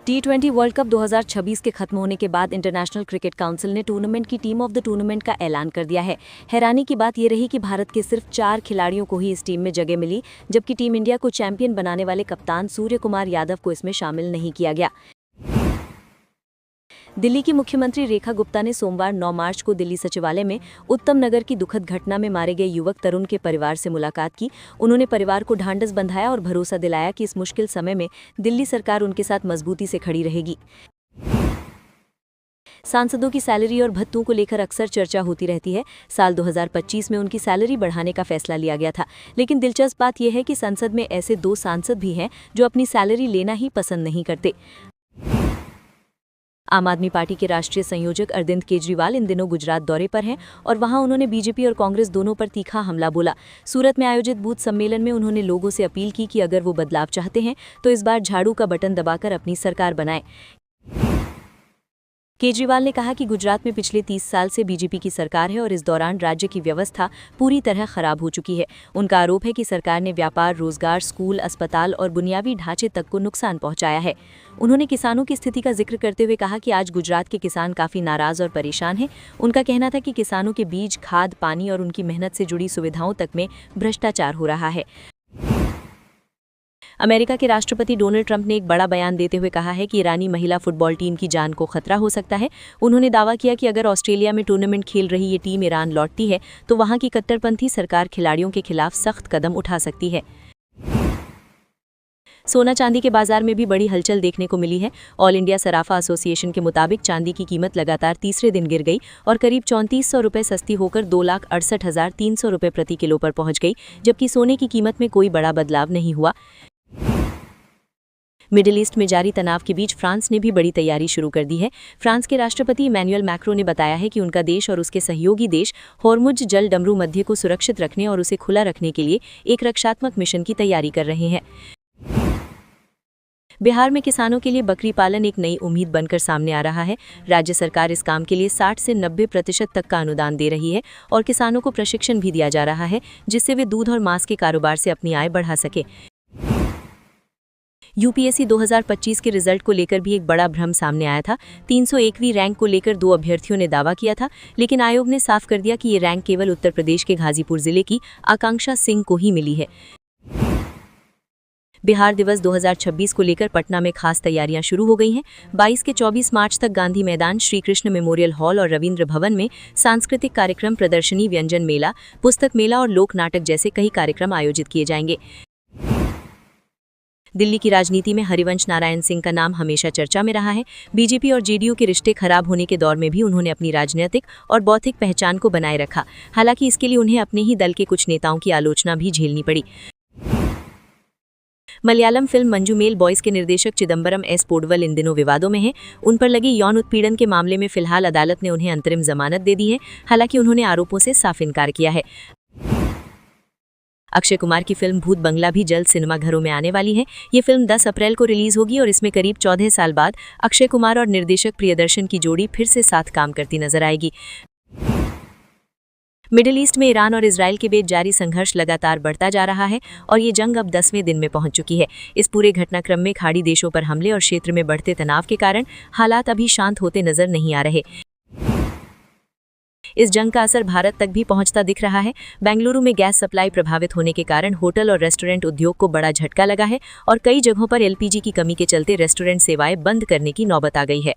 T20 world cup 2026 के खत्म होने के बाद इंटरनेशनल क्रिकेट काउंसिल ने टूर्नामेंट की टीम ऑफ द टूर्नामेंट का ऐलान कर दिया है। हैरानी की बात यह रही कि भारत के सिर्फ 4 खिलाड़ियों को ही इस टीम में जगह मिली, जबकि टीम इंडिया को चैंपियन बनाने वाले कप्तान सूर्य कुमार यादव को इसमें शामिल नहीं किया गया। दिल्ली की मुख्यमंत्री रेखा गुप्ता ने सोमवार 9 मार्च को दिल्ली सचिवालय में उत्तम नगर की दुखद घटना में मारे गए युवक तरुण के परिवार से मुलाकात की। उन्होंने परिवार को ढांढस बंधाया और भरोसा दिलाया कि इस मुश्किल समय में दिल्ली सरकार उनके साथ मजबूती से खड़ी रहेगी। सांसदों की सैलरी और भत्तों को लेकर अक्सर चर्चा होती रहती है। साल 2025 में उनकी सैलरी बढ़ाने का फैसला लिया गया था, लेकिन दिलचस्प बात यह है कि संसद में ऐसे 2 सांसद भी हैं जो अपनी सैलरी लेना ही पसंद नहीं करते। आम आदमी पार्टी के राष्ट्रीय संयोजक अरविंद केजरीवाल इन दिनों गुजरात दौरे पर हैं और वहां उन्होंने बीजेपी और कांग्रेस दोनों पर तीखा हमला बोला। सूरत में आयोजित बूथ सम्मेलन में उन्होंने लोगों से अपील की कि अगर वो बदलाव चाहते हैं तो इस बार झाड़ू का बटन दबाकर अपनी सरकार बनाएं। केजरीवाल ने कहा कि गुजरात में पिछले 30 साल से बीजेपी की सरकार है और इस दौरान राज्य की व्यवस्था पूरी तरह खराब हो चुकी है। उनका आरोप है कि सरकार ने व्यापार, रोजगार, स्कूल, अस्पताल और बुनियादी ढांचे तक को नुकसान पहुंचाया है। उन्होंने किसानों की स्थिति का जिक्र करते हुए कहा कि आज गुजरात के किसान काफी नाराज और परेशान हैं। उनका कहना था कि किसानों के बीज, खाद, पानी और उनकी मेहनत से जुड़ी सुविधाओं तक में भ्रष्टाचार हो रहा है। अमेरिका के राष्ट्रपति डोनाल्ड ट्रंप ने एक बड़ा बयान देते हुए कहा है कि ईरानी महिला फुटबॉल टीम की जान को खतरा हो सकता है। उन्होंने दावा किया कि अगर ऑस्ट्रेलिया में टूर्नामेंट खेल रही ये टीम ईरान लौटती है तो वहां की कट्टरपंथी सरकार खिलाड़ियों के खिलाफ सख्त कदम उठा सकती है। सोना चांदी के बाजार में भी बड़ी हलचल देखने को मिली है। ऑल इंडिया सराफा एसोसिएशन के मुताबिक चांदी की कीमत लगातार तीसरे दिन गिर गई और करीब 3400 रुपये सस्ती होकर 2,68,300 रुपये प्रति किलो पर पहुंच गई, जबकि सोने की कीमत में कोई बड़ा बदलाव नहीं हुआ। मिडिल ईस्ट में जारी तनाव के बीच फ्रांस ने भी बड़ी तैयारी शुरू कर दी है। फ्रांस के राष्ट्रपति इमैनुअल मैक्रो ने बताया है कि उनका देश और उसके सहयोगी देश होर्मुज जल डमरू मध्य को सुरक्षित रखने और उसे खुला रखने के लिए एक रक्षात्मक मिशन की तैयारी कर रहे हैं। बिहार में किसानों के लिए बकरी पालन एक नई उम्मीद बनकर सामने आ रहा है। राज्य सरकार इस काम के लिए 60 से 90% तक का अनुदान दे रही है और किसानों को प्रशिक्षण भी दिया जा रहा है, जिससे वे दूध और मांस के कारोबार से अपनी आय बढ़ा सके। यूपीएससी 2025 के रिजल्ट को लेकर भी एक बड़ा भ्रम सामने आया था। 301वीं रैंक को लेकर 2 अभ्यर्थियों ने दावा किया था, लेकिन आयोग ने साफ कर दिया कि ये रैंक केवल उत्तर प्रदेश के गाजीपुर जिले की आकांक्षा सिंह को ही मिली है। बिहार दिवस 2026 को लेकर पटना में खास तैयारियां शुरू हो गई हैं। 22 से 24 मार्च तक गांधी मैदान, श्री कृष्ण मेमोरियल हॉल और रविंद्र भवन में सांस्कृतिक कार्यक्रम, प्रदर्शनी, व्यंजन मेला, पुस्तक मेला और लोक नाटक जैसे कई कार्यक्रम आयोजित किए जाएंगे। दिल्ली की राजनीति में हरिवंश नारायण सिंह का नाम हमेशा चर्चा में रहा है। बीजेपी और जेडीयू के रिश्ते खराब होने के दौर में भी उन्होंने अपनी राजनीतिक और बौद्धिक पहचान को बनाए रखा। हालांकि इसके लिए उन्हें अपने ही दल के कुछ नेताओं की आलोचना भी झेलनी पड़ी। मलयालम फिल्म मंजूमेल बॉयज के निर्देशक चिदम्बरम एस पोडवल इन दिनों विवादों में हैं। उन पर लगी यौन उत्पीड़न के मामले में फिलहाल अदालत ने उन्हें अंतरिम जमानत दे दी है। हालांकि उन्होंने आरोपों से साफ इनकार किया है। अक्षय कुमार की फिल्म भूत बंगला भी जल्द सिनेमाघरों में आने वाली है। ये फिल्म 10 अप्रैल को रिलीज होगी और इसमें करीब 14 साल बाद अक्षय कुमार और निर्देशक प्रियदर्शन की जोड़ी फिर से साथ काम करती नजर आएगी। मिडिल ईस्ट में ईरान और इजराइल के बीच जारी संघर्ष लगातार बढ़ता जा रहा है और ये जंग अब 10वें दिन में पहुंच चुकी है। इस पूरे घटनाक्रम में खाड़ी देशों पर हमले और क्षेत्र में बढ़ते तनाव के कारण हालात अभी शांत होते नजर नहीं आ रहे। इस जंग का असर भारत तक भी पहुंचता दिख रहा है। बेंगलुरु में गैस सप्लाई प्रभावित होने के कारण होटल और रेस्टोरेंट उद्योग को बड़ा झटका लगा है और कई जगहों पर एलपीजी की कमी के चलते रेस्टोरेंट सेवाएं बंद करने की नौबत आ गई है।